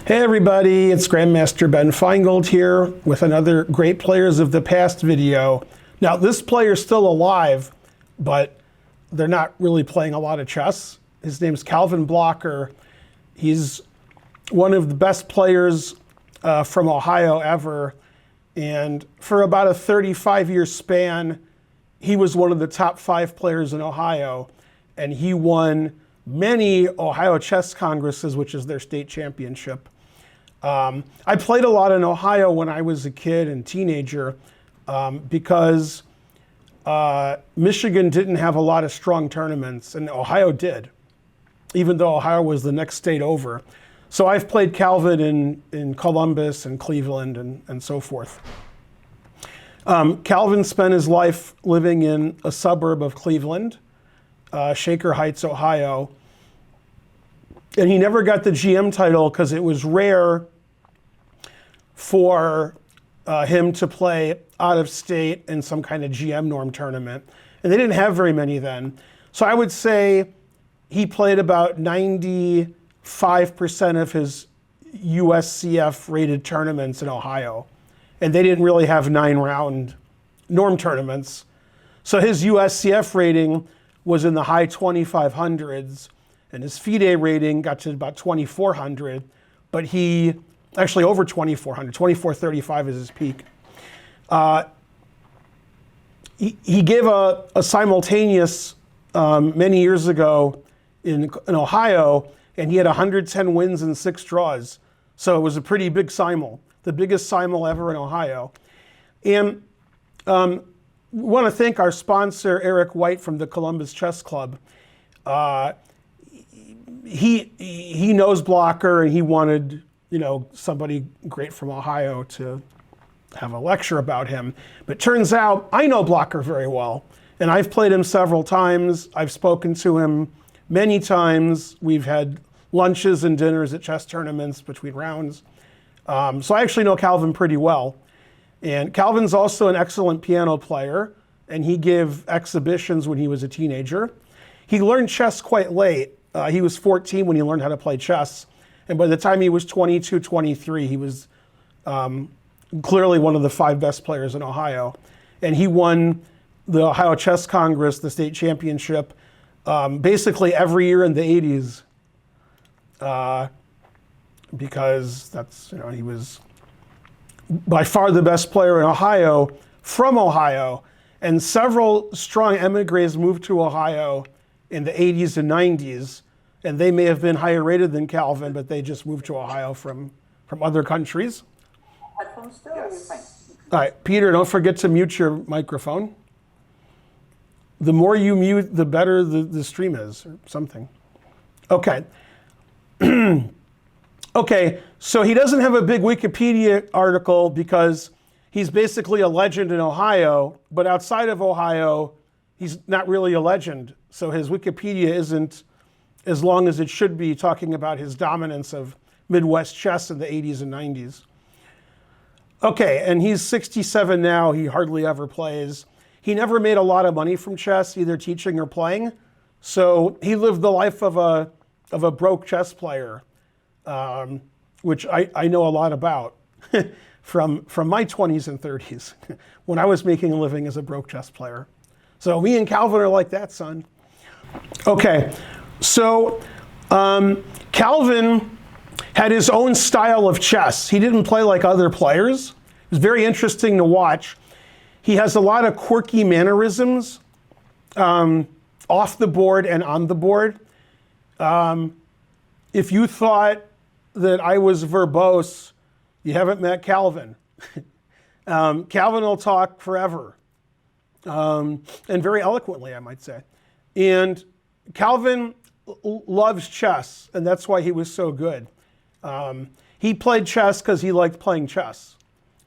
Hey everybody, it's Grandmaster Ben Feingold here with another Great Players of the Past video. Now this player's still alive, but they're not really playing a lot of chess. His name's Calvin Blocher. He's one of the best players from Ohio ever. And for about a 35-year span, he was one of the top 5 players in Ohio. And he won many Ohio Chess Congresses, which is their state championship. I played a lot in Ohio when I was a kid and teenager because Michigan didn't have a lot of strong tournaments, and Ohio did, even though Ohio was the next state over. So I've played Calvin in Columbus and Cleveland and so forth. Calvin spent his life living in a suburb of Cleveland, Shaker Heights, Ohio. And he never got the GM title because it was rare for him to play out of state in some kind of GM norm tournament. And they didn't have very many then. So I would say he played about 95% of his USCF rated tournaments in Ohio. And they didn't really have 9-round norm tournaments. So his USCF rating was in the high 2500s. And his FIDE rating got to about 2,400, but he, actually over 2,400, 2,435 is his peak. He gave a simultaneous many years ago in Ohio, and he had 110 wins and 6 draws. So it was a pretty big simul, the biggest simul ever in Ohio. And we want to thank our sponsor, Eric White from the Columbus Chess Club. He knows Blocher, and he wanted, somebody great from Ohio to have a lecture about him. But turns out I know Blocher very well, and I've played him several times. I've spoken to him many times. We've had lunches and dinners at chess tournaments between rounds. So I actually know Calvin pretty well. And Calvin's also an excellent piano player, and he gave exhibitions when he was a teenager. He learned chess quite late. He was 14 when he learned how to play chess. And by the time he was 22, 23, he was clearly one of the 5 best players in Ohio. And he won the Ohio Chess Congress, the state championship, basically every year in the 80s. Because that's, he was by far the best player in Ohio, from Ohio. And several strong emigres moved to Ohio in the 80s and 90s. And they may have been higher rated than Calvin, but they just moved to Ohio from other countries. Headphones still? Yes. All right, Peter, don't forget to mute your microphone. The more you mute, the better the stream is, or something. Okay. Okay, so he doesn't have a big Wikipedia article because he's basically a legend in Ohio, but outside of Ohio, he's not really a legend. So his Wikipedia isn't as long as it should be, talking about his dominance of Midwest chess in the 80s and 90s. Okay, and he's 67 now. He hardly ever plays. He never made a lot of money from chess, either teaching or playing. So he lived the life of a broke chess player, which I know a lot about from my 20s and 30s, when I was making a living as a broke chess player. So me and Calvin are like that, son. Okay. So Calvin had his own style of chess. He didn't play like other players. It was very interesting to watch. He has a lot of quirky mannerisms off the board and on the board. If you thought that I was verbose, you haven't met Calvin. Calvin will talk forever, and very eloquently, I might say. And Calvin loves chess, and that's why he was so good. He played chess because he liked playing chess.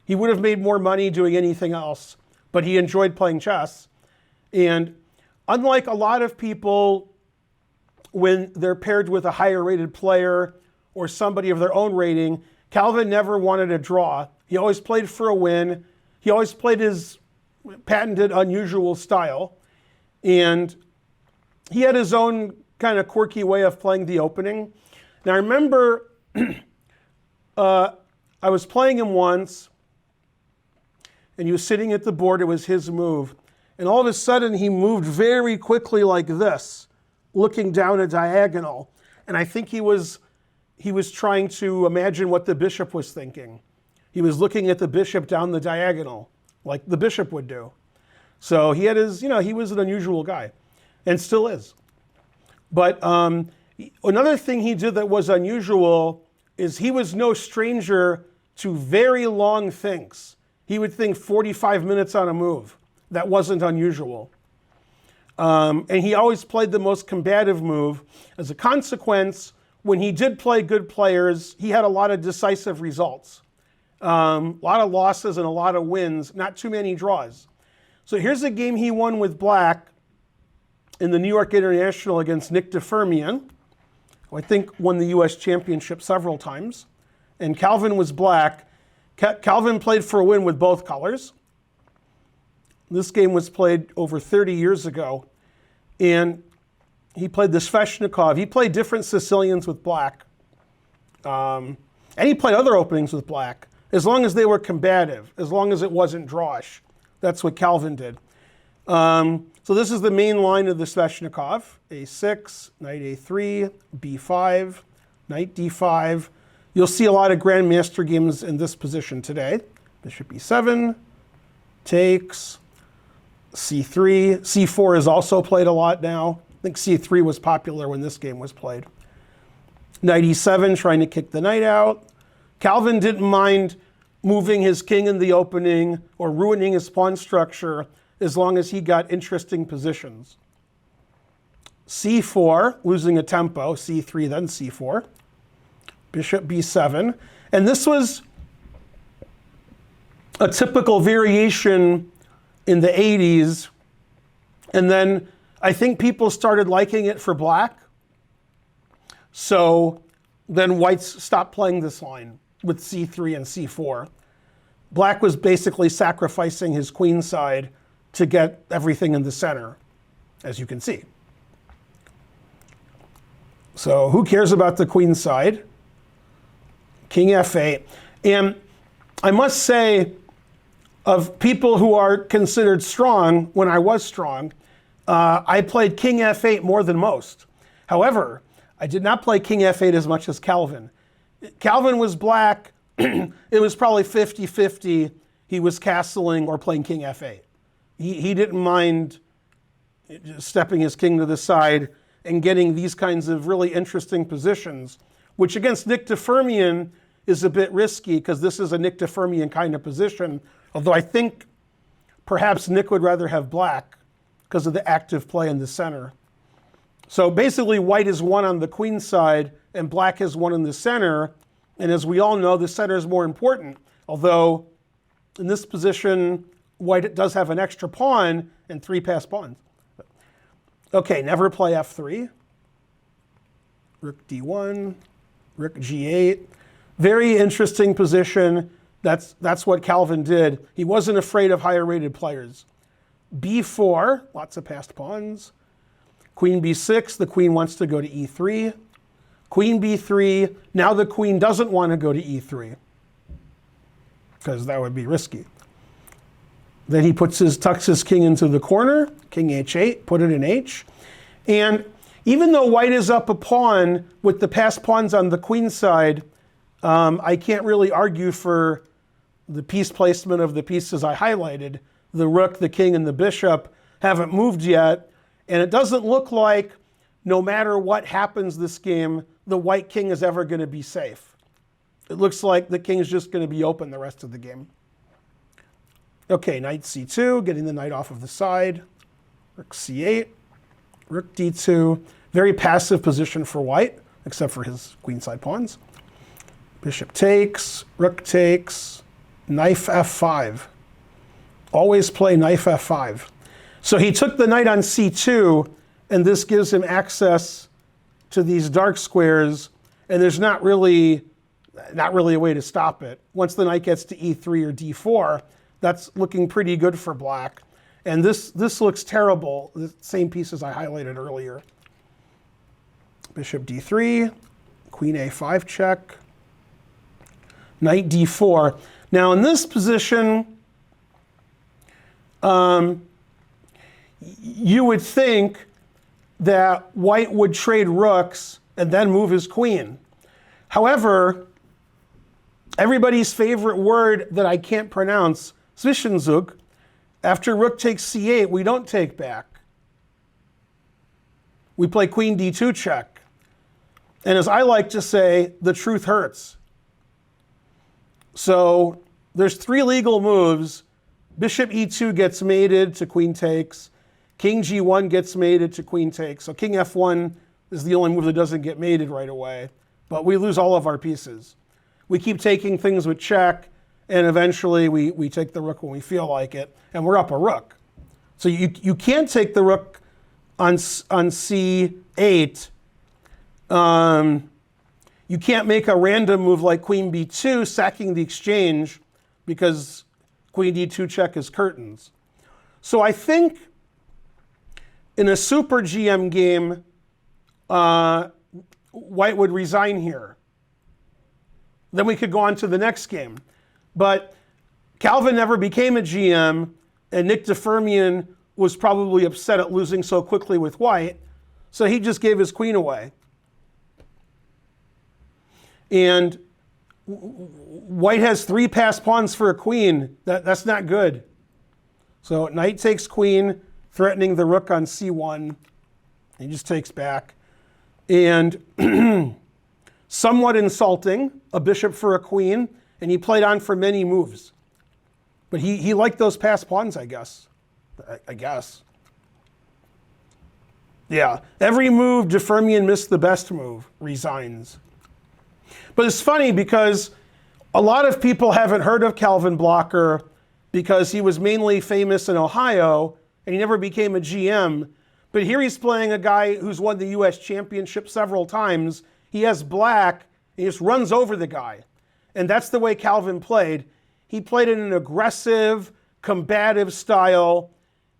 He would have made more money doing anything else, but he enjoyed playing chess. And unlike a lot of people, when they're paired with a higher rated player or somebody of their own rating, Calvin never wanted a draw. He always played for a win. He always played his patented unusual style. And he had his own kind of quirky way of playing the opening. Now I remember I was playing him once, and he was sitting at the board. It was his move. And all of a sudden, he moved very quickly like this, looking down a diagonal. And I think he was trying to imagine what the bishop was thinking. He was looking at the bishop down the diagonal, like the bishop would do. So he had his, he was an unusual guy, and still is. But another thing he did that was unusual is he was no stranger to very long thinks. He would think 45 minutes on a move. That wasn't unusual. And he always played the most combative move. As a consequence, when he did play good players, he had a lot of decisive results. A lot of losses and a lot of wins, not too many draws. So here's a game he won with black in the New York International against Nick DeFermian, who I think won the US championship several times. And Calvin was black. Calvin played for a win with both colors. This game was played over 30 years ago. And he played the Sveshnikov. He played different Sicilians with black. And he played other openings with black, as long as they were combative, as long as it wasn't drawish. That's what Calvin did. So this is the main line of the Sveshnikov. A6, knight A3, B5, knight D5. You'll see a lot of grandmaster games in this position today. Bishop E7, takes, C3. C4 is also played a lot now. I think C3 was popular when this game was played. Knight E7, trying to kick the knight out. Calvin didn't mind moving his king in the opening or ruining his pawn structure as long as he got interesting positions. C4, losing a tempo. C3, then C4. Bishop B7. And this was a typical variation in the 80s. And then I think people started liking it for black. So then whites stopped playing this line with C3 and C4. Black was basically sacrificing his queen side to get everything in the center, as you can see. So who cares about the queen side? King F8. And I must say, of people who are considered strong, when I was strong, I played King F8 more than most. However, I did not play King F8 as much as Calvin. Calvin was black. It was probably 50-50. He was castling or playing King F8. He didn't mind stepping his king to the side and getting these kinds of really interesting positions, which against Nick DeFermian is a bit risky because this is a Nick DeFermian kind of position. Although I think perhaps Nick would rather have black because of the active play in the center. So basically white is one on the queen side and black is one in the center. And as we all know, the center is more important. Although in this position, white does have an extra pawn and 3 passed pawns. Okay, never play F3. Rook D1, Rook G8. Very interesting position. That's what Calvin did. He wasn't afraid of higher rated players. B4, lots of passed pawns. Queen B6, the queen wants to go to E3. Queen B3, now the queen doesn't want to go to E3 because that would be risky. Then he tucks his king into the corner, King H8, put it in H. And even though white is up a pawn with the passed pawns on the queen side, I can't really argue for the piece placement of the pieces I highlighted. The rook, the king, and the bishop haven't moved yet. And it doesn't look like no matter what happens this game, the white king is ever going to be safe. It looks like the king is just going to be open the rest of the game. Okay, knight C2, getting the knight off of the side. Rook C8, rook D2. Very passive position for white, except for his queenside pawns. Bishop takes, knife F5. Always play knife F5. So he took the knight on C2, and this gives him access to these dark squares, and there's not really a way to stop it. Once the knight gets to E3 or D4, that's looking pretty good for black. And this looks terrible, the same pieces I highlighted earlier. Bishop D3, Queen A5 check. Knight d4. Now in this position, you would think that white would trade rooks and then move his queen. However, everybody's favorite word that I can't pronounce, Zwischenzug, after rook takes c8, we don't take back. We play queen d2 check. And as I like to say, the truth hurts. So there's 3 legal moves. Bishop e2 gets mated to queen takes. King g1 gets mated to queen takes. So king f1 is the only move that doesn't get mated right away. But we lose all of our pieces. We keep taking things with check, and eventually we take the rook when we feel like it, and we're up a rook. So you can't take the rook on c8. You can't make a random move like queen b2, sacking the exchange, because queen d2 check is curtains. So I think in a super GM game, white would resign here. Then we could go on to the next game. But Calvin never became a GM, and Nick DeFermian was probably upset at losing so quickly with white, so he just gave his queen away. And white has 3 passed pawns for a queen. That's not good. So knight takes queen, threatening the rook on c1. He just takes back. And somewhat insulting, a bishop for a queen, and he played on for many moves. But he liked those passed pawns, I guess. I guess. Yeah, every move DeFermian missed the best move, resigns. But it's funny because a lot of people haven't heard of Calvin Blocker because he was mainly famous in Ohio and he never became a GM. But here he's playing a guy who's won the US championship several times. He has black, he just runs over the guy. And that's the way Calvin played. He played in an aggressive, combative style.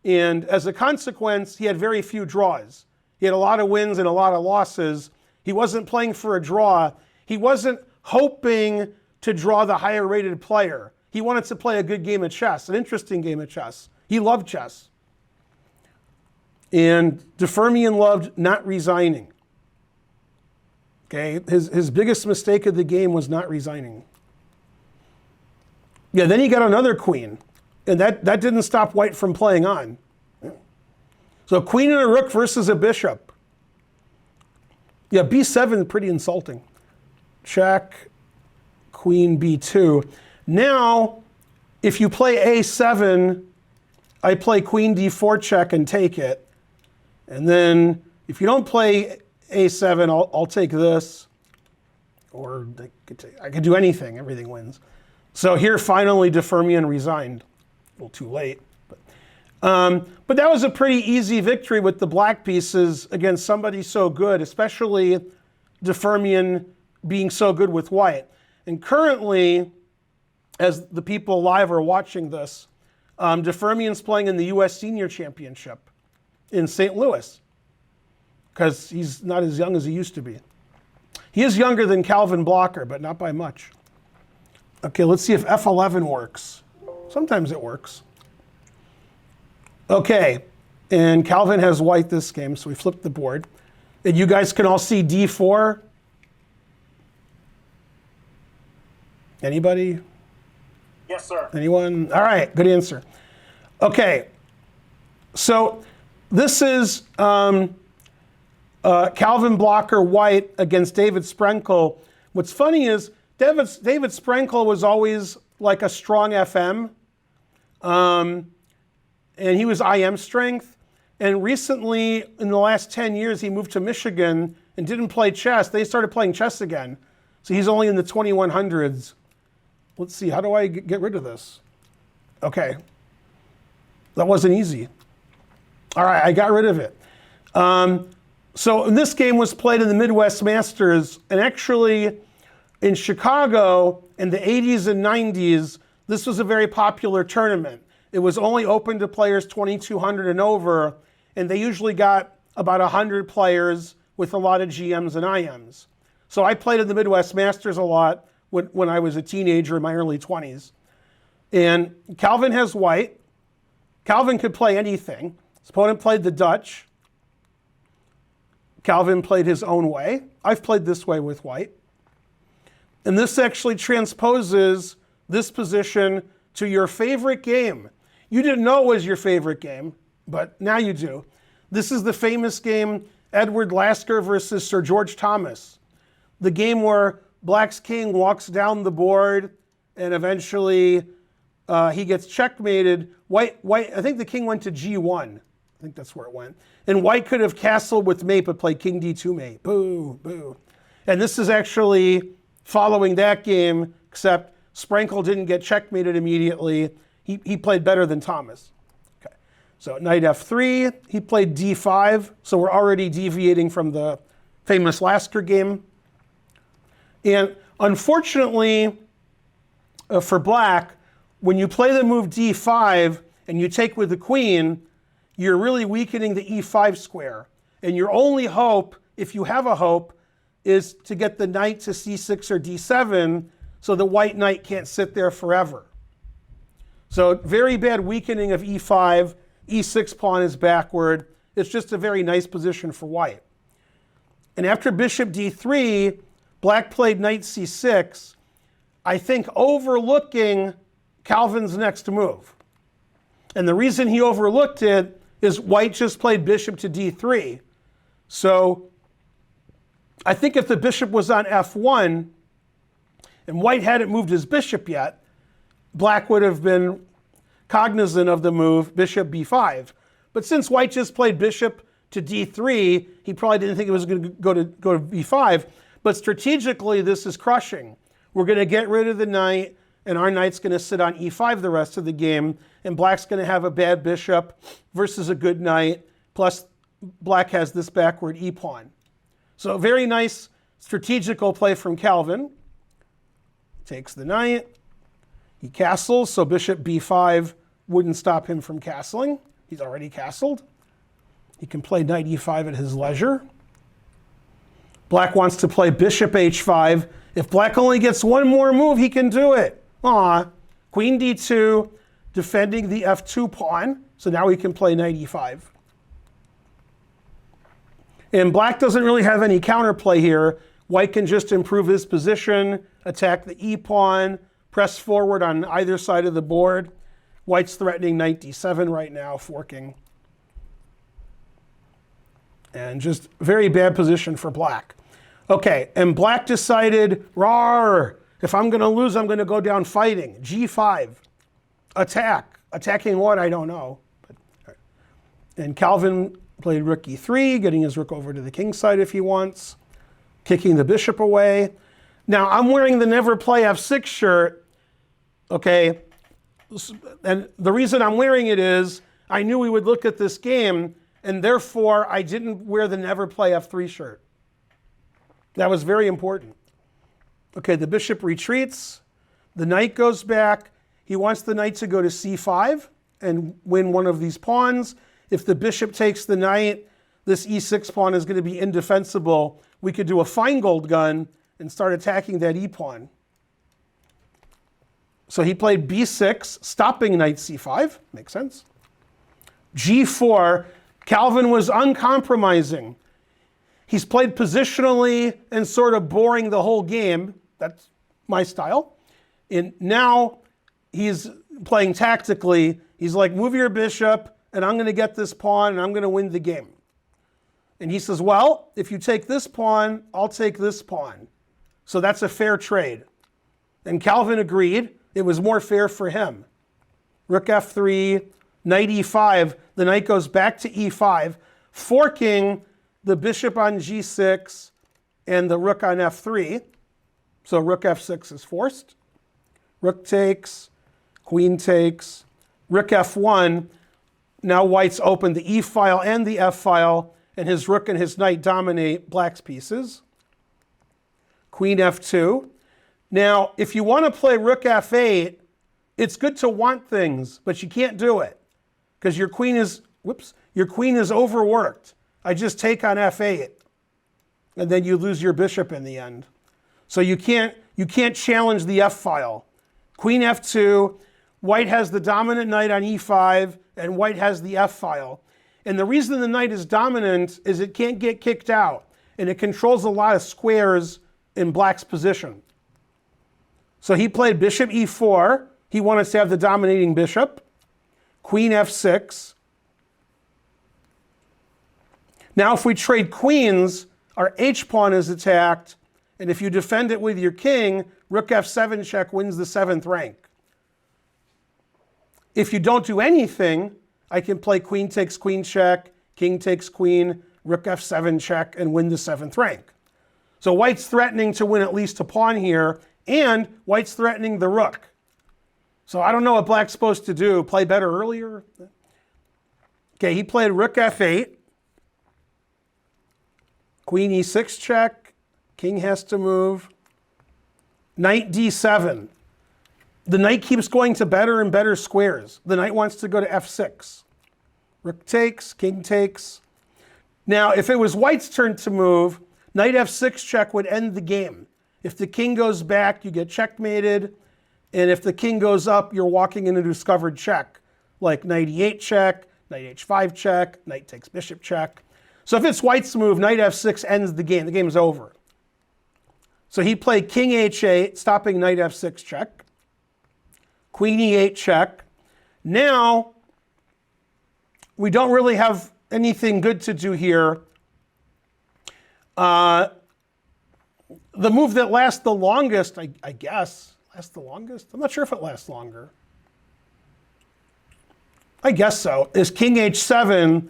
And as a consequence, he had very few draws. He had a lot of wins and a lot of losses. He wasn't playing for a draw. He wasn't hoping to draw the higher rated player. He wanted to play a good game of chess, an interesting game of chess. He loved chess. And DeFermian loved not resigning. Okay, his biggest mistake of the game was not resigning. Yeah, then he got another queen. And that didn't stop white from playing on. So queen and a rook versus a bishop. Yeah, b7, pretty insulting. Check, queen b2. Now, if you play a7, I play queen d4 check and take it. And then if you don't play a7, I'll take this. Or I could do anything, everything wins. So here finally DeFermian resigned. A little too late. But that was a pretty easy victory with the black pieces against somebody so good, especially DeFermian being so good with white. And currently, as the people live are watching this, DeFermian's playing in the US Senior Championship in St. Louis because he's not as young as he used to be. He is younger than Calvin Blocker, but not by much. Okay, let's see if F11 works. Sometimes it works. Okay, and Calvin has white this game, so we flipped the board. And you guys can all see D4. Anybody? Yes, sir. Anyone? All right, good answer. Okay, so this is Calvin Blocker white against David Sprenkel. What's funny is David Sprenkel was always like a strong FM, and he was IM strength. And recently, in the last 10 years, he moved to Michigan and didn't play chess. They started playing chess again. So he's only in the 2100s. Let's see, how do I get rid of this? Okay, that wasn't easy. All right, I got rid of it. So this game was played in the Midwest Masters, and actually in Chicago in the 80s and 90s, this was a very popular tournament. It was only open to players 2,200 and over, and they usually got about 100 players with a lot of GMs and IMs. So I played in the Midwest Masters a lot, when I was a teenager in my early 20s. And Calvin has white. Calvin could play anything. His opponent played the Dutch. Calvin played his own way. I've played this way with white. And this actually transposes this position to your favorite game. You didn't know it was your favorite game, but now you do. This is the famous game, Edward Lasker versus Sir George Thomas. The game where Black's king walks down the board and eventually he gets checkmated. White, I think the king went to G1. I think that's where it went. And white could have castled with mate, but played king D2 mate. Boo, boo. And this is actually following that game, except Sprankle didn't get checkmated immediately. He played better than Thomas. Okay. So knight F3, he played D5. So we're already deviating from the famous Lasker game. And unfortunately for Black, when you play the move D5 and you take with the queen, you're really weakening the E5 square. And your only hope, if you have a hope, is to get the knight to C6 or D7 so the white knight can't sit there forever. So very bad weakening of E5. E6 pawn is backward. It's just a very nice position for white. And after bishop D3, Black played knight C6, I think overlooking Calvin's next move. And the reason he overlooked it is white just played bishop to D3. So I think if the bishop was on F1 and white hadn't moved his bishop yet, Black would have been cognizant of the move bishop B5. But since white just played bishop to D3, he probably didn't think it was going to go to B5. But strategically, this is crushing. We're going to get rid of the knight, and our knight's going to sit on E5 the rest of the game, and Black's going to have a bad bishop versus a good knight, plus Black has this backward E pawn. So very nice strategical play from Calvin. Takes the knight, he castles, so bishop B5 wouldn't stop him from castling. He's already castled. He can play knight E5 at his leisure. Black wants to play bishop H5. If Black only gets one more move, he can do it. Queen D2, defending the F2 pawn. So now he can play knight E5. And Black doesn't really have any counterplay here. White can just improve his position, attack the E pawn, press forward on either side of the board. White's threatening knight D7 right now, forking. And just very bad position for Black. Okay, and Black decided, rawr, if I'm going to lose, I'm going to go down fighting. G5, attack. Attacking what? I don't know. And Calvin played rook E3, getting his rook over to the king side if he wants, kicking the bishop away. Now, I'm wearing the Never Play F6 shirt, okay? And the reason I'm wearing it is I knew we would look at this game, and therefore I didn't wear the Never Play F3 shirt. That was very important. Okay, the bishop retreats. The knight goes back. He wants the knight to go to C5 and win one of these pawns. If the bishop takes the knight, this E6 pawn is going to be indefensible. We could do a Feingold gun and start attacking that E pawn. So he played B6, stopping knight C5. Makes sense. G4, Calvin was uncompromising. He's played positionally and sort of boring the whole game. That's my style. And now he's playing tactically. He's like, move your bishop, and I'm going to get this pawn, and I'm going to win the game. And he says, well, if you take this pawn, I'll take this pawn. So that's a fair trade. And Calvin agreed. It was more fair for him. Rook F3, knight E5. The knight goes back to E5, forking the bishop on G6 and the rook on F3. So rook F6 is forced. Rook takes, queen takes, rook F1. Now white's opened the E file and the F file, and his rook and his knight dominate Black's pieces. Queen F2. Now, if you want to play rook F8, it's good to want things, but you can't do it because your queen is overworked. I just take on F8, and then you lose your bishop in the end. So you can't you can't challenge the F file. Queen F2, white has the dominant knight on E5, and white has the F file. And the reason the knight is dominant is it can't get kicked out, and it controls a lot of squares in black's position. So he played bishop E4. He wanted to have the dominating bishop. Queen F6. Now if we trade queens, our H-pawn is attacked, and if you defend it with your king, rook F7 check wins the 7th rank. If you don't do anything, I can play queen takes queen check, king takes queen, rook F7 check, and win the 7th rank. So white's threatening to win at least a pawn here, and white's threatening the rook. So I don't know what black's supposed to do. Play better earlier? Okay, he played rook F8. Queen E6 check. King has to move. Knight D7. The knight keeps going to better and better squares. The knight wants to go to F6. Rook takes, king takes. Now, if it was white's turn to move, knight F6 check would end the game. If the king goes back, you get checkmated. And if the king goes up, you're walking into discovered check, like knight E8 check, knight H5 check, knight takes bishop check. So if it's white's move, knight F6 ends the game. The game's over. So he played king H8, stopping knight F6 check. Queen E8 check. Now, we don't really have anything good to do here. The move that lasts the longest, I guess, lasts the longest? I'm not sure if it lasts longer. I guess so, is king H7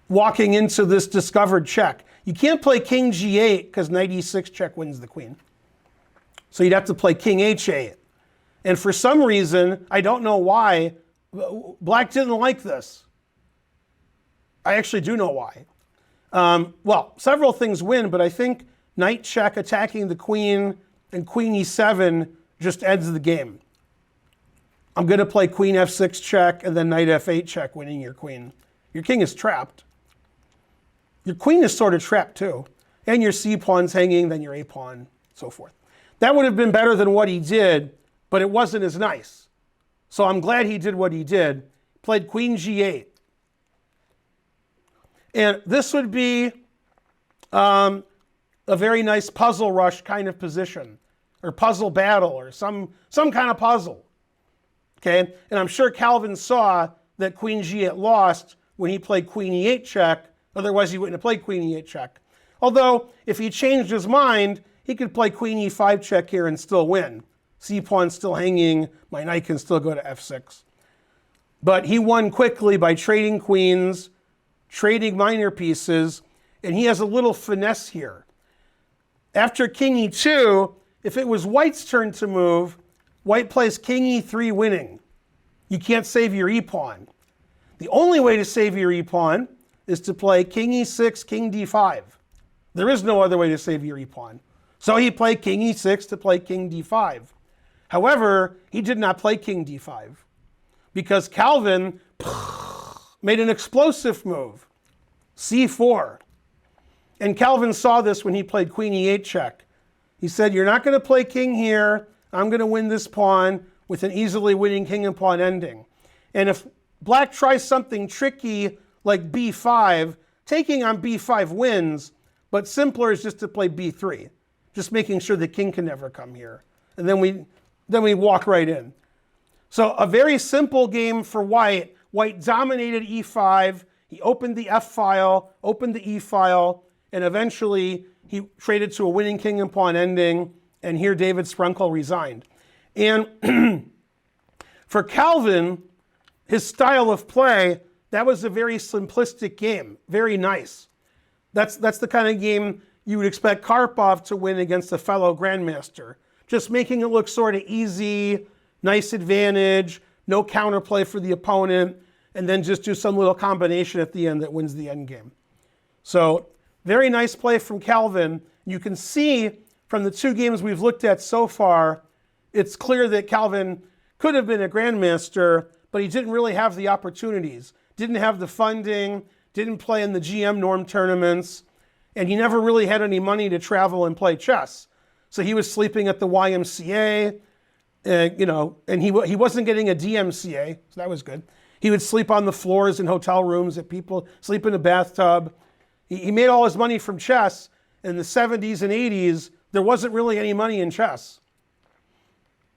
walking into this discovered check. You can't play king G8 because knight E6 check wins the queen. So you'd have to play king H8. And for some reason, I don't know why, black didn't like this. I actually do know why. Well, several things win, but I think knight check attacking the queen and queen E7 just ends the game. I'm going to play queen F6 check and then knight F8 check, winning your queen. Your king is trapped. Your queen is sort of trapped too. And your C pawn's hanging, then your A pawn, so forth. That would have been better than what he did, but it wasn't as nice. So I'm glad he did what he did. Played queen G8. And this would be a very nice puzzle rush kind of position, or puzzle battle, or some kind of puzzle. Okay, and I'm sure Calvin saw that queen G8 lost when he played queen E8 check. Otherwise, he wouldn't have played queen E8 check. Although, if he changed his mind, he could play queen E5 check here and still win. C pawn's still hanging. My knight can still go to F6. But he won quickly by trading queens, trading minor pieces, and he has a little finesse here. After king E2, if it was white's turn to move, white plays king E3 winning. You can't save your E-pawn. The only way to save your E-pawn is to play king E6, king D5. There is no other way to save your E-pawn. So he played king E6 to play king D5. However, he did not play king D5 because Calvin made an explosive move, C4. And Calvin saw this when he played queen E8 check. He said, you're not going to play king here. I'm going to win this pawn with an easily winning king and pawn ending. And if black tries something tricky like B5, taking on B5 wins, but simpler is just to play B3, just making sure the king can never come here. And then we walk right in. So a very simple game for white. White dominated E5. He opened the F file, opened the E file, and eventually he traded to a winning king and pawn ending, and here David Sprunkel resigned. And for Calvin, his style of play, that was a very simplistic game, very nice. That's the kind of game you would expect Karpov to win against a fellow grandmaster. Just making it look sort of easy, nice advantage, no counterplay for the opponent, and then just do some little combination at the end that wins the end game. So very nice play from Calvin. You can see from the two games we've looked at so far, it's clear that Calvin could have been a grandmaster, but he didn't really have the opportunities, didn't have the funding, didn't play in the GM norm tournaments, and he never really had any money to travel and play chess. So he was sleeping at the YMCA, and he wasn't getting a DMCA, so that was good. He would sleep on the floors in hotel rooms, that people sleep in a bathtub. He made all his money from chess. In the 70s and 80s, there wasn't really any money in chess.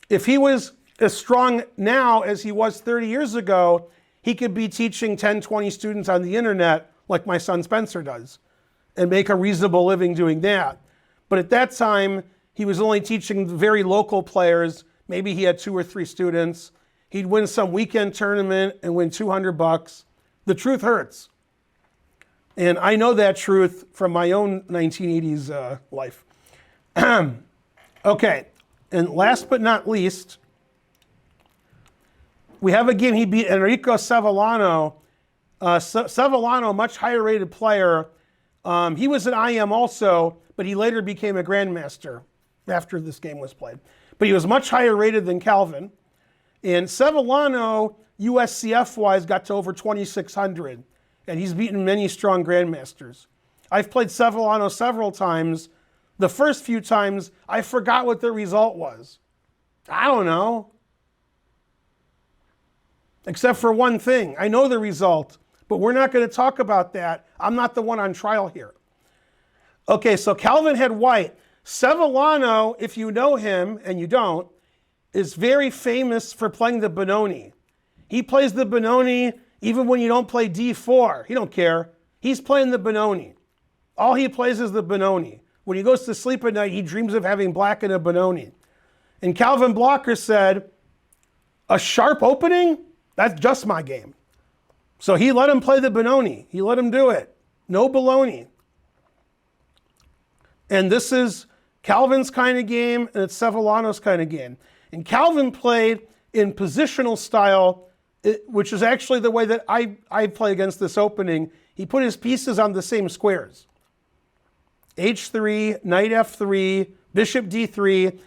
If he was as strong now as he was 30 years ago, he could be teaching 10, 20 students on the internet like my son Spencer does and make a reasonable living doing that. But at that time, he was only teaching very local players. Maybe he had 2 or 3 students. He'd win some weekend tournament and win $200. The truth hurts. And I know that truth from my own 1980s life. Okay, and last but not least, we have a game he beat Enrico Sevillano. Sevillano, much higher rated player. He was an IM also, but he later became a grandmaster after this game was played. But he was much higher rated than Calvin. And Sevillano, USCF-wise, got to over 2,600. And he's beaten many strong grandmasters. I've played Sevillano several times. The first few times, I forgot what the result was. I don't know. Except for one thing. I know the result, but we're not going to talk about that. I'm not the one on trial here. Okay, so Calvin had white. Sevillano, if you know him, and you don't, is very famous for playing the Benoni. He plays the Benoni even when you don't play d4. He don't care. He's playing the Benoni. All he plays is the Benoni. When he goes to sleep at night, he dreams of having black in a Benoni. And Calvin Blocker said, a sharp opening? That's just my game. So he let him play the Benoni. He let him do it. No baloney. And this is Calvin's kind of game, and it's Sevillano's kind of game. And Calvin played in positional style, which is actually the way that I play against this opening. He put his pieces on the same squares. H3, knight f3, bishop d3.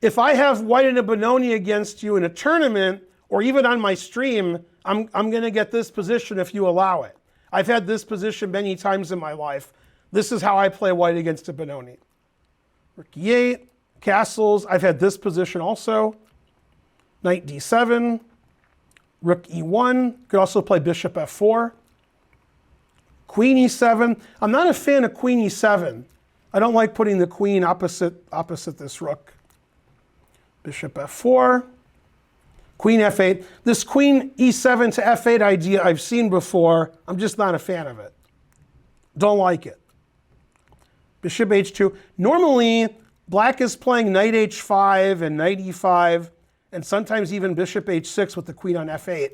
If I have white in a Benoni against you in a tournament, or even on my stream, I'm going to get this position if you allow it. I've had this position many times in my life. This is how I play white against a Benoni. Rook e8, castles. I've had this position also. Knight d7, rook e1. Could also play bishop f4. Queen e7. I'm not a fan of queen e7. I don't like putting the queen opposite this rook. Bishop f4. Queen f8. This queen e7 to f8 idea I've seen before. I'm just not a fan of it. Don't like it. Bishop h2. Normally, black is playing knight h5 and knight e5, and sometimes even bishop h6 with the queen on f8.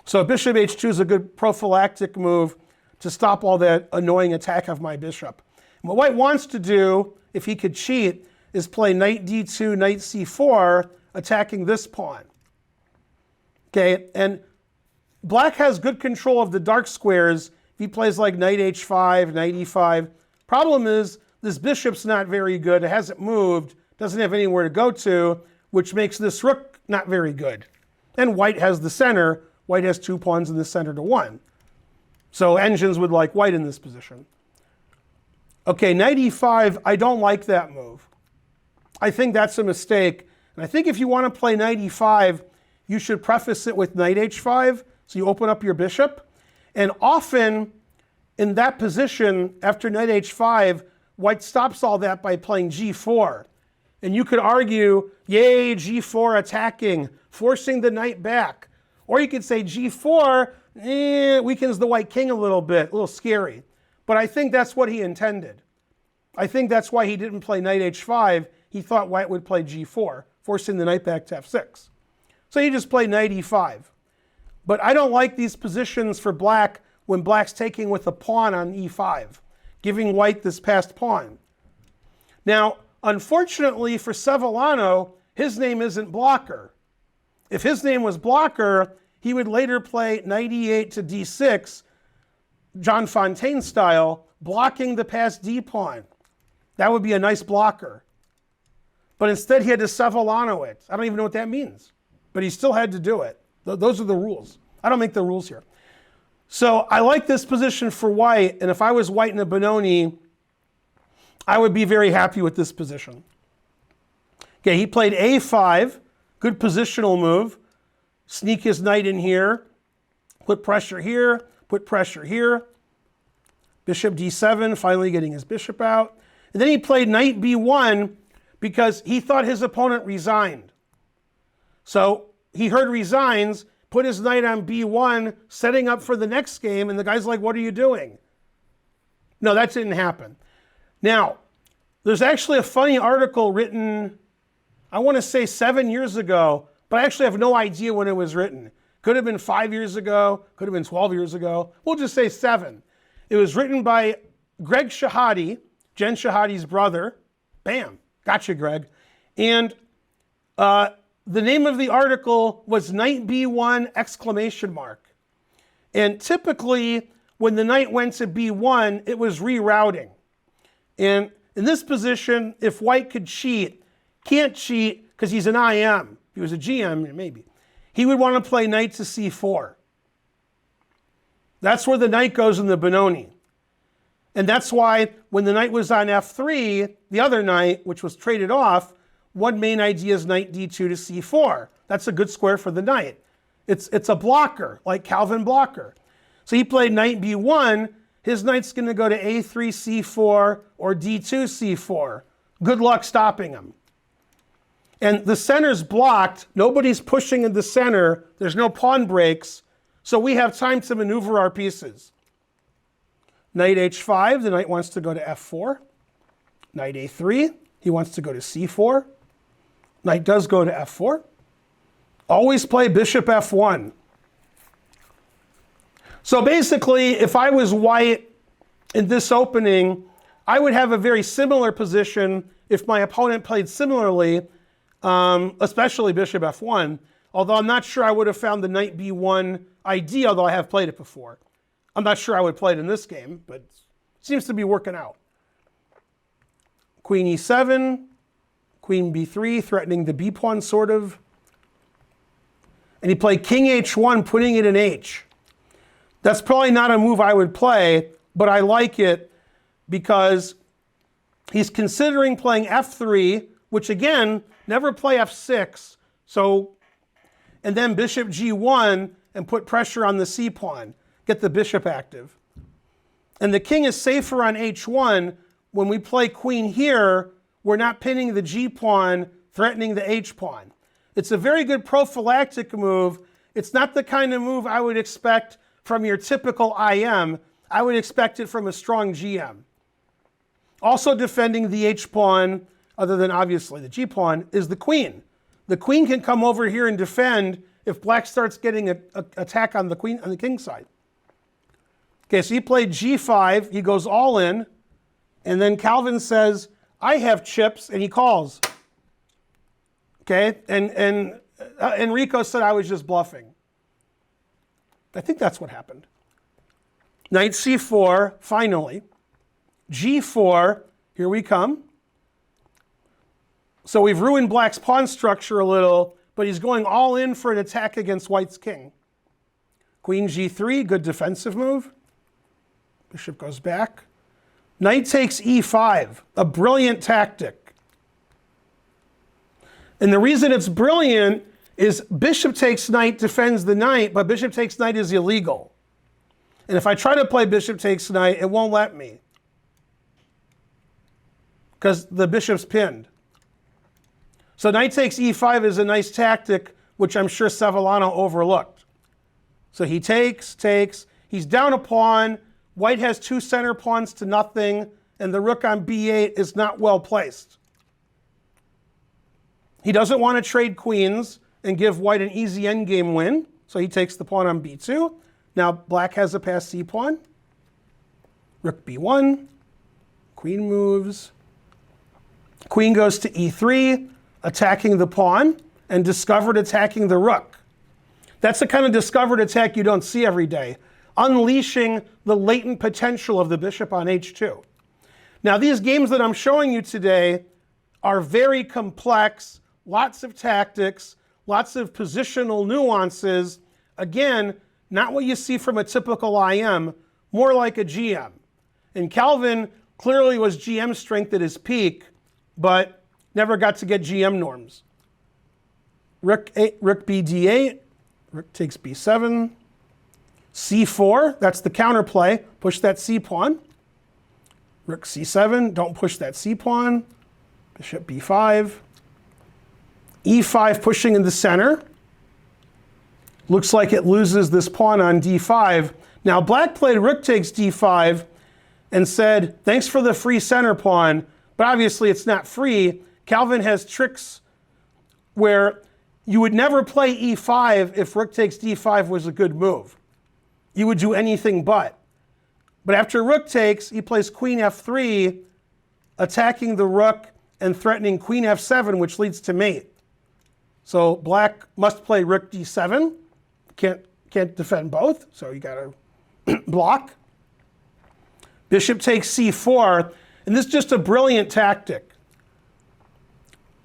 So bishop h2 is a good prophylactic move to stop all that annoying attack of my bishop. And what white wants to do, if he could cheat, is play knight d2, knight c4, attacking this pawn. Okay, and black has good control of the dark squares. If he plays like knight h5, knight e5. Problem is, this bishop's not very good. It hasn't moved, doesn't have anywhere to go to, which makes this rook not very good. And white has the center. White has 2 pawns in the center to 1. So engines would like white in this position. Okay, knight e5, I don't like that move. I think that's a mistake. And I think if you want to play knight e5, you should preface it with knight h5, so you open up your bishop. And often, in that position, after knight h5, white stops all that by playing g4. And you could argue, yay, g4 attacking, forcing the knight back. Or you could say g4 weakens the white king a little bit, a little scary. But I think that's what he intended. I think that's why he didn't play knight h5. He thought white would play g4, forcing the knight back to f6. So he just played knight e5. But I don't like these positions for black when black's taking with a pawn on e5, giving white this passed pawn. Now, unfortunately for Sevillano, his name isn't Blocker. If his name was Blocker, he would later play knight e8 to d6, John Fontaine style, blocking the passed d pawn. That would be a nice blocker. But instead he had to Sevillano it. I don't even know what that means. But he still had to do it. Those are the rules. I don't make the rules here. So I like this position for white, and if I was white in a Benoni, I would be very happy with this position. Okay, he played a5, good positional move. Sneak his knight in here, put pressure here, put pressure here. Bishop d7, finally getting his bishop out. And then he played knight b1 because he thought his opponent resigned. So he heard resigns, put his knight on b1, setting up for the next game, and the guy's like, what are you doing? No, that didn't happen. Now, there's actually a funny article written, I want to say 7 years ago, but I actually have no idea when it was written. Could have been 5 years ago, could have been 12 years ago. We'll just say 7. It was written by Greg Shahade, Jen Shahade's brother. Bam, gotcha, Greg. And the name of the article was Knight B1 exclamation mark. And typically, when the knight went to B1, it was rerouting. And in this position, if white could cheat, can't cheat because he's an IM. If he was a GM, maybe. He would want to play knight to C4. That's where the knight goes in the Benoni. And that's why when the knight was on F3, the other knight, which was traded off, one main idea is knight D2 to C4. That's a good square for the knight. It's a blocker, like Calvin blocker. So he played knight B1. His knight's going to go to A3, C4, or D2, C4. Good luck stopping him. And the center's blocked. Nobody's pushing in the center. There's no pawn breaks. So we have time to maneuver our pieces. Knight H5, the knight wants to go to F4. Knight A3, he wants to go to C4. Knight does go to F4. Always play bishop F1. So basically, if I was white in this opening, I would have a very similar position if my opponent played similarly, especially bishop F1, although I'm not sure I would have found the knight B1 idea, although I have played it before. I'm not sure I would play it in this game, but it seems to be working out. Queen E7, Queen B3, threatening the B pawn sort of. And he played King H1, putting it in H. That's probably not a move I would play, but I like it because he's considering playing F3, which again, never play F6. So, and then bishop G1 and put pressure on the C pawn, get the bishop active. And the king is safer on H1. When we play queen here, we're not pinning the G pawn, threatening the H pawn. It's a very good prophylactic move. It's not the kind of move I would expect from your typical IM. I would expect it from a strong GM. Also defending the H pawn, other than obviously the G pawn, is the queen. The queen can come over here and defend if black starts getting an attack on the queen on the king side. Okay, so he played G5, he goes all in, and then Calvin says, I have chips, and he calls. Okay, and Enrico said I was just bluffing. I think that's what happened. Knight C4, finally. G4, here we come. So we've ruined black's pawn structure a little, but he's going all in for an attack against white's king. Queen G3, good defensive move. Bishop goes back. Knight takes E5, a brilliant tactic. And the reason it's brilliant is bishop takes knight defends the knight, but bishop takes knight is illegal. And if I try to play bishop takes knight, it won't let me, because the bishop's pinned. So knight takes E5 is a nice tactic, which I'm sure Sevillano overlooked. So he takes, he's down a pawn. White has two center pawns to nothing, and the rook on B8 is not well placed. He doesn't want to trade queens and give white an easy endgame win, so he takes the pawn on B2. Now black has a passed C pawn. Rook B1, queen moves. Queen goes to E3, attacking the pawn, and discovered attacking the rook. That's the kind of discovered attack you don't see every day, unleashing the latent potential of the bishop on H2. Now these games that I'm showing you today are very complex, lots of tactics, lots of positional nuances. Again, not what you see from a typical IM, more like a GM. And Calvin clearly was GM strength at his peak, but never got to get GM norms. Rook b d8, rook takes b7, c4, that's the counterplay, push that c pawn. Rook c7, don't push that c pawn. Bishop b5, e5 pushing in the center. Looks like it loses this pawn on d5. Now black played rook takes d5 and said, thanks for the free center pawn, but obviously it's not free. Calvin has tricks where you would never play e5 if rook takes d5 was a good move. You would do anything but. But after rook takes, he plays queen f3, attacking the rook and threatening queen f7, which leads to mate. So black must play rook d7. Can't defend both, so you gotta block. Bishop takes c4, and this is just a brilliant tactic.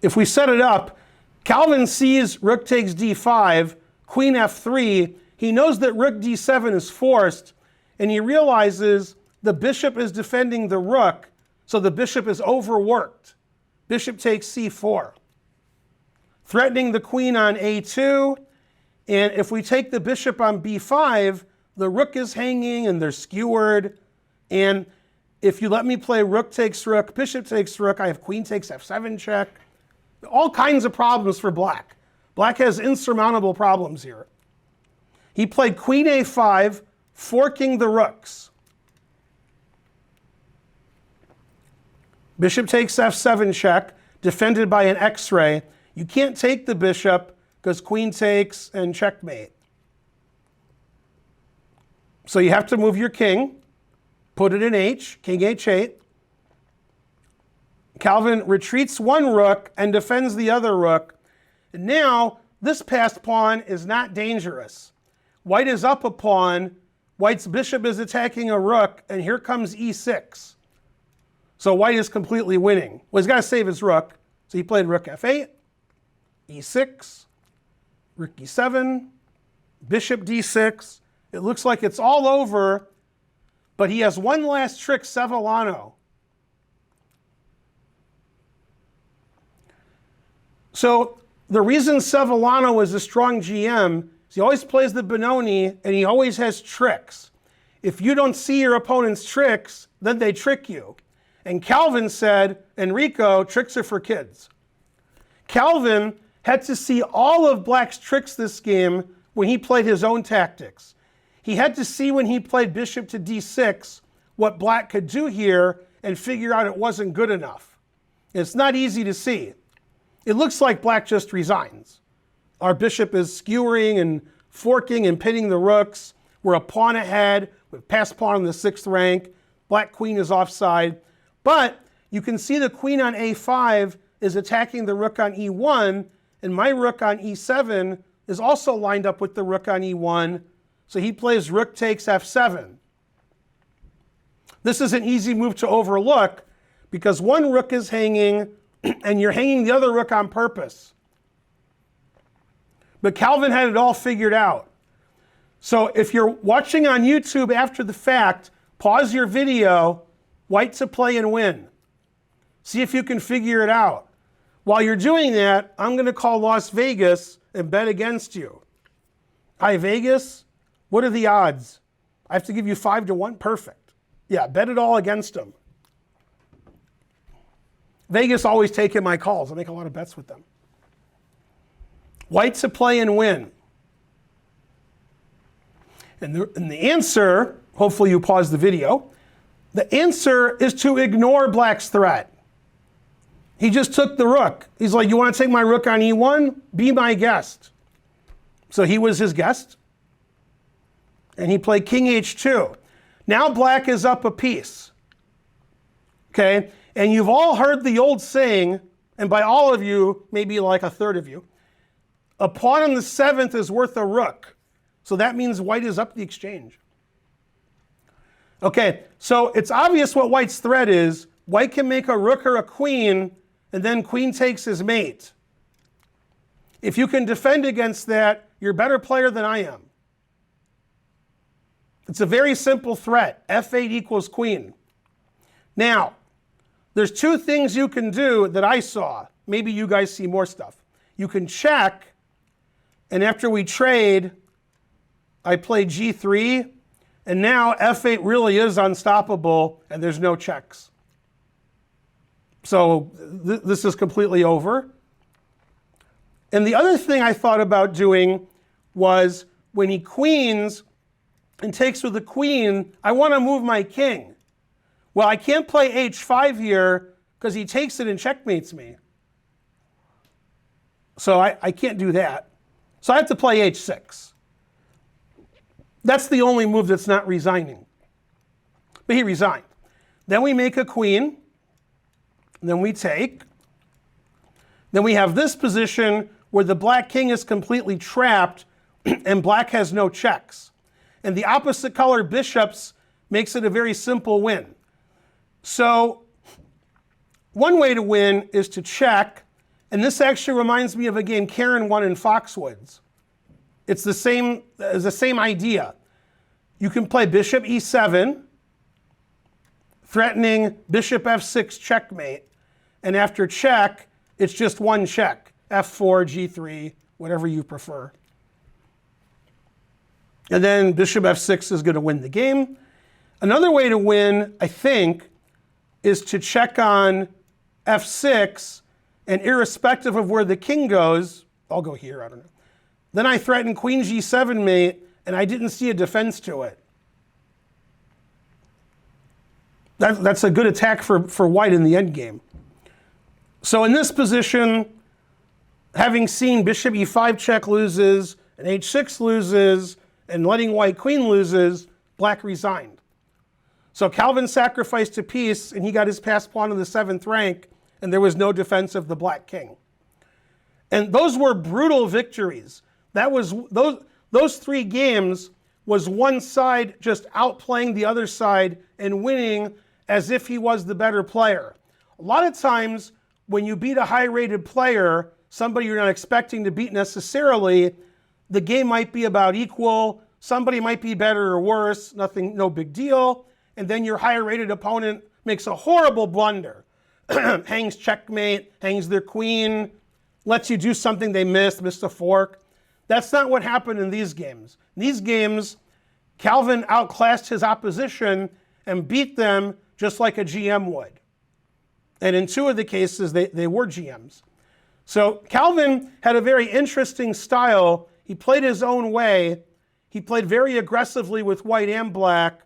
If we set it up, Calvin sees rook takes d5, queen f3. He knows that rook d7 is forced, and he realizes the bishop is defending the rook, so the bishop is overworked. Bishop takes c4, threatening the queen on a2. And if we take the bishop on b5, the rook is hanging and they're skewered. And if you let me play rook takes rook, bishop takes rook, I have queen takes f7 check. All kinds of problems for black. Black has insurmountable problems here. He played queen a5, forking the rooks. Bishop takes f7 check, defended by an x-ray. You can't take the bishop because queen takes and checkmate. So you have to move your king, put it in h, king h8. Calvin retreats one rook and defends the other rook. And now this passed pawn is not dangerous. White is up a pawn, white's bishop is attacking a rook, and here comes e6. So white is completely winning. Well, he's got to save his rook, so he played rook f8, e6, rook e7, bishop d6. It looks like it's all over, but he has one last trick, Sevillano. So the reason Sevillano is a strong GM is he always plays the Benoni and he always has tricks. If you don't see your opponent's tricks, then they trick you. And Calvin said, Enrico, tricks are for kids. Calvin had to see all of black's tricks this game when he played his own tactics. He had to see when he played bishop to d6 what black could do here and figure out it wasn't good enough. It's not easy to see. It looks like black just resigns. Our bishop is skewering and forking and pitting the rooks. We're a pawn ahead with passed pawn in the 6th rank. Black queen is offside. But you can see the queen on a5 is attacking the rook on e1, and my rook on e7 is also lined up with the rook on e1. So he plays rook takes f7. This is an easy move to overlook because one rook is hanging and you're hanging the other rook on purpose. But Calvin had it all figured out. So if you're watching on YouTube after the fact, pause your video, white to play and win. See if you can figure it out. While you're doing that, I'm going to call Las Vegas and bet against you. Hi, Vegas. What are the odds? I have to give you 5-1? Perfect. Yeah, bet it all against them. Vegas always taking my calls. I make a lot of bets with them. White to play and win. And the answer, hopefully you pause the video, the answer is to ignore black's threat. He just took the rook. He's like, you want to take my rook on e1? Be my guest. So he was his guest. And he played king h2. Now black is up a piece. Okay? And you've all heard the old saying, and by all of you, maybe like a third of you, a pawn on the 7th is worth a rook. So that means white is up the exchange. Okay, so it's obvious what white's threat is. White can make a rook or a queen, and then queen takes his mate. If you can defend against that, you're a better player than I am. It's a very simple threat. f8 equals queen. Now, there's two things you can do that I saw. maybe you guys see more stuff. You can check, and after we trade, I play G3, and now F8 really is unstoppable, and there's no checks. So this is completely over. And the other thing I thought about doing was when he queens and takes with the queen, I want to move my king. Well, I can't play H5 here because he takes it and checkmates me. So I can't do that. So I have to play H6. That's the only move that's not resigning. But he resigned. Then we make a queen. Then we take. Then we have this position where the black king is completely trapped and black has no checks. And the opposite color bishops makes it a very simple win. So one way to win is to check. And this actually reminds me of a game Karen won in Foxwoods. It's the same idea. You can play bishop e7, threatening bishop f6 checkmate. And after check, it's just one check. f4, g3, whatever you prefer. And then bishop f6 is going to win the game. Another way to win, I think, is to check on f6, and irrespective of where the king goes, I'll go here, I don't know. Then I threaten queen g7 mate, and I didn't see a defense to it. That's a good attack for white in the endgame. So in this position, having seen bishop e5 check loses, and h6 loses, and letting white queen loses, black resigned. So Calvin sacrificed a piece, and he got his passed pawn to the 7th rank, and there was no defense of the black king. And those were brutal victories. That was those 3 games was one side just outplaying the other side and winning as if he was the better player. A lot of times when you beat a high-rated player, somebody you're not expecting to beat necessarily, the game might be about equal, somebody might be better or worse, no big deal, and then your higher-rated opponent makes a horrible blunder. Hangs checkmate, hangs their queen, lets you do something they missed a fork. That's not what happened in these games. In these games, Calvin outclassed his opposition and beat them just like a GM would. And in 2 of the cases, they were GMs. So Calvin had a very interesting style. He played his own way. He played very aggressively with white and black.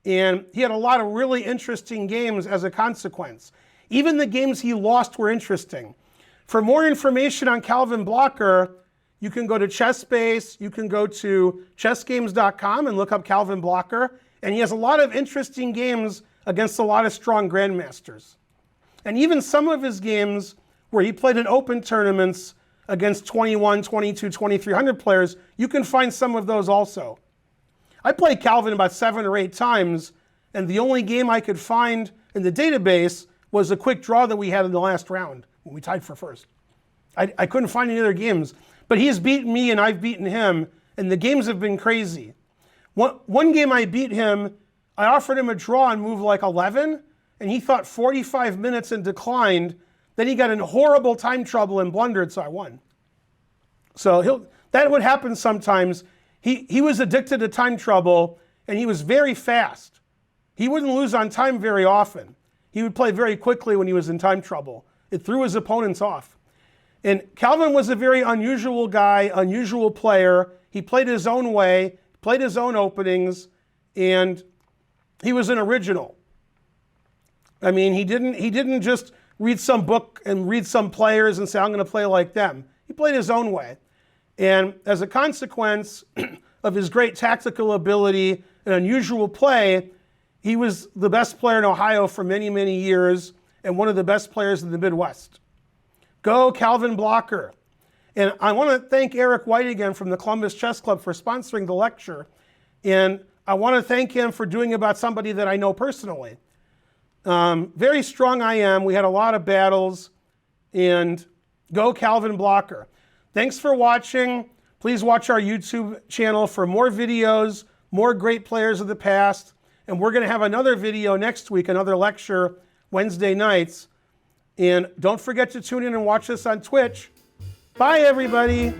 And he had a lot of really interesting games as a consequence. Even the games he lost were interesting. For more information on Calvin Blocker, you can go to ChessBase, you can go to chessgames.com and look up Calvin Blocker. And he has a lot of interesting games against a lot of strong grandmasters. And even some of his games where he played in open tournaments against 21, 22, 2300 players, you can find some of those also. I played Calvin about 7 or 8 times, and the only game I could find in the database was a quick draw that we had in the last round when we tied for first. I couldn't find any other games. But he's beaten me and I've beaten him, and the games have been crazy. One game I beat him, I offered him a draw on move like 11, and he thought 45 minutes and declined. Then he got in horrible time trouble and blundered, so I won. So that would happen sometimes. He was addicted to time trouble, and he was very fast. He wouldn't lose on time very often. He would play very quickly when he was in time trouble. It threw his opponents off. And Calvin was a very unusual guy, unusual player. He played his own way, played his own openings, and he was an original. I mean, he didn't just read some book and read some players and say, I'm going to play like them. He played his own way. And as a consequence of his great tactical ability and unusual play, he was the best player in Ohio for many, many years and one of the best players in the Midwest. Go Calvin Blocker. And I want to thank Eric White again from the Columbus Chess Club for sponsoring the lecture. And I want to thank him for doing about somebody that I know personally. Very strong I am. We had a lot of battles. And go Calvin Blocker. Thanks for watching. Please watch our YouTube channel for more videos, more great players of the past. And we're going to have another video next week, another lecture Wednesday nights. And don't forget to tune in and watch us on Twitch. Bye, everybody.